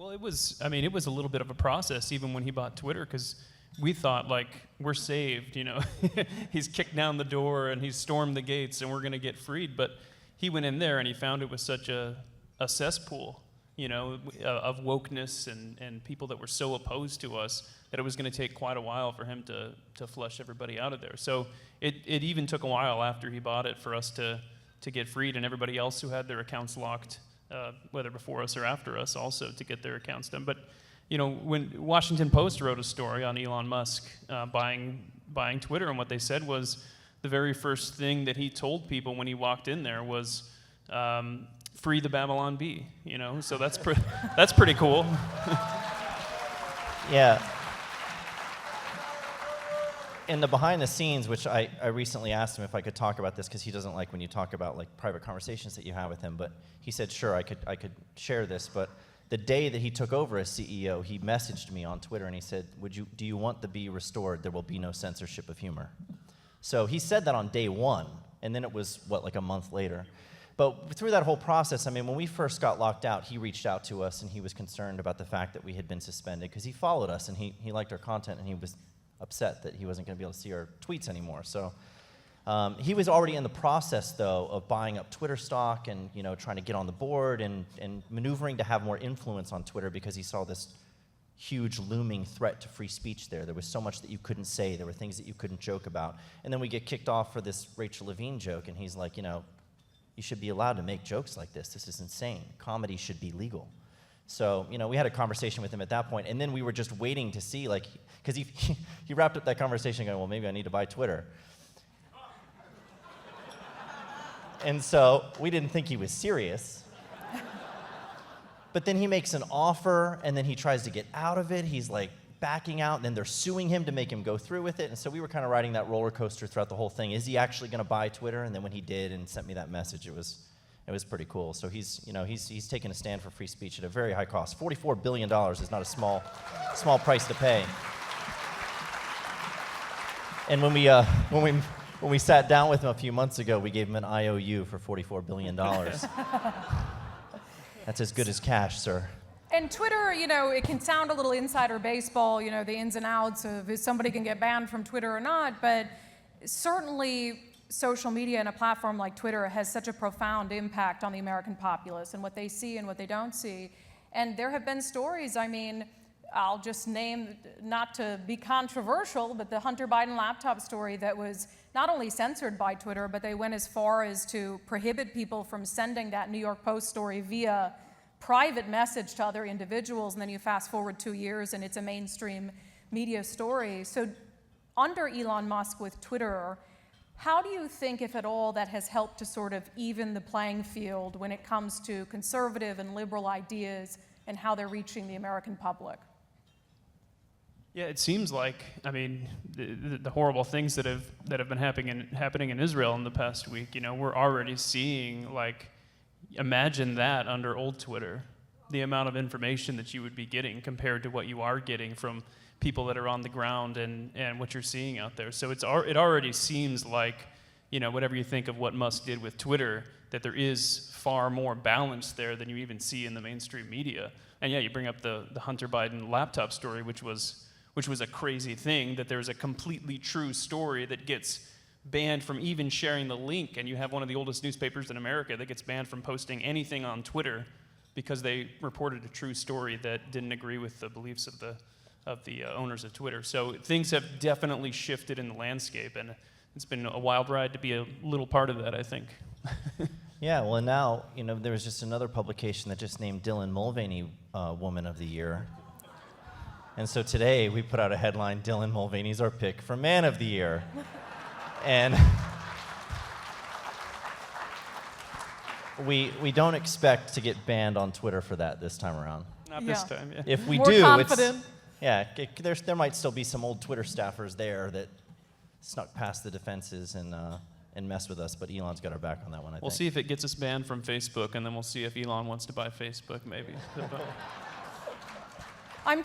Well, it was a little bit of a process even when he bought Twitter, because we thought, like, we're saved, He's kicked down the door and he's stormed the gates and we're going to get freed. But he went in there and he found it was such a cesspool, of wokeness and people that were so opposed to us that it was going to take quite a while for him to flush everybody out of there. So it even took a while after he bought it for us to get freed, and everybody else who had their accounts locked, whether before us or after us, also to get their accounts done. But when Washington Post wrote a story on Elon Musk buying Twitter, and what they said was the very first thing that he told people when he walked in there was, free the Babylon Bee, So that's pretty cool. Yeah. In the behind the scenes, which I recently asked him if I could talk about this, because he doesn't like when you talk about like private conversations that you have with him, but he said, sure, I could share this. But the day that he took over as CEO, he messaged me on Twitter and he said, do you want the Bee restored? There will be no censorship of humor. So he said that on day one, and then it was, like a month later. But through that whole process, when we first got locked out, he reached out to us and he was concerned about the fact that we had been suspended, because he followed us and he liked our content, and he was upset that he wasn't going to be able to see our tweets anymore. So he was already in the process, though, of buying up Twitter stock and trying to get on the board and maneuvering to have more influence on Twitter, because he saw this huge looming threat to free speech there. There was so much that you couldn't say. There were things that you couldn't joke about. And then we get kicked off for this Rachel Levine joke, and he's like, you should be allowed to make jokes like this. This is insane. Comedy should be legal. So, we had a conversation with him at that point, and then we were just waiting to see, because he wrapped up that conversation going, well, maybe I need to buy Twitter. And so we didn't think he was serious. But then he makes an offer, and then he tries to get out of it. He's like backing out, and then they're suing him to make him go through with it. And so we were kind of riding that roller coaster throughout the whole thing. Is he actually going to buy Twitter? And then when he did and sent me that message, it was pretty cool. So he's taken a stand for free speech at a very high cost. $44 billion is not a small price to pay. And when we sat down with him a few months ago, we gave him an IOU for $44 billion. That's as good as cash, sir. And Twitter, it can sound a little insider baseball, the ins and outs of if somebody can get banned from Twitter or not, but certainly social media and a platform like Twitter has such a profound impact on the American populace and what they see and what they don't see. And there have been stories, I'll just name, not to be controversial, but the Hunter Biden laptop story that was not only censored by Twitter, but they went as far as to prohibit people from sending that New York Post story via private message to other individuals, and then you fast forward 2 years and it's a mainstream media story. So under Elon Musk with Twitter, how do you think, if at all, that has helped to sort of even the playing field when it comes to conservative and liberal ideas and how they're reaching the American public? Yeah, it seems like, the horrible things that have been happening in Israel in the past week, we're already seeing, imagine that under old Twitter, the amount of information that you would be getting compared to what you are getting from people that are on the ground and what you're seeing out there. So it already seems like, whatever you think of what Musk did with Twitter, that there is far more balance there than you even see in the mainstream media. And yeah, you bring up the Hunter Biden laptop story, which was a crazy thing, that there's a completely true story that gets banned from even sharing the link, and you have one of the oldest newspapers in America that gets banned from posting anything on Twitter because they reported a true story that didn't agree with the beliefs of the owners of Twitter. So things have definitely shifted in the landscape, and it's been a wild ride to be a little part of that, I think. Yeah, well, and now, there was just another publication that just named Dylan Mulvaney Woman of the Year. And so today we put out a headline, Dylan Mulvaney's our pick for Man of the Year. And we don't expect to get banned on Twitter for that this time around. Not this time, yeah. If we More do, confident. there might still be some old Twitter staffers there that snuck past the defenses and messed with us, but Elon's got our back on that one, I think. We'll see if it gets us banned from Facebook, and then we'll see if Elon wants to buy Facebook, maybe.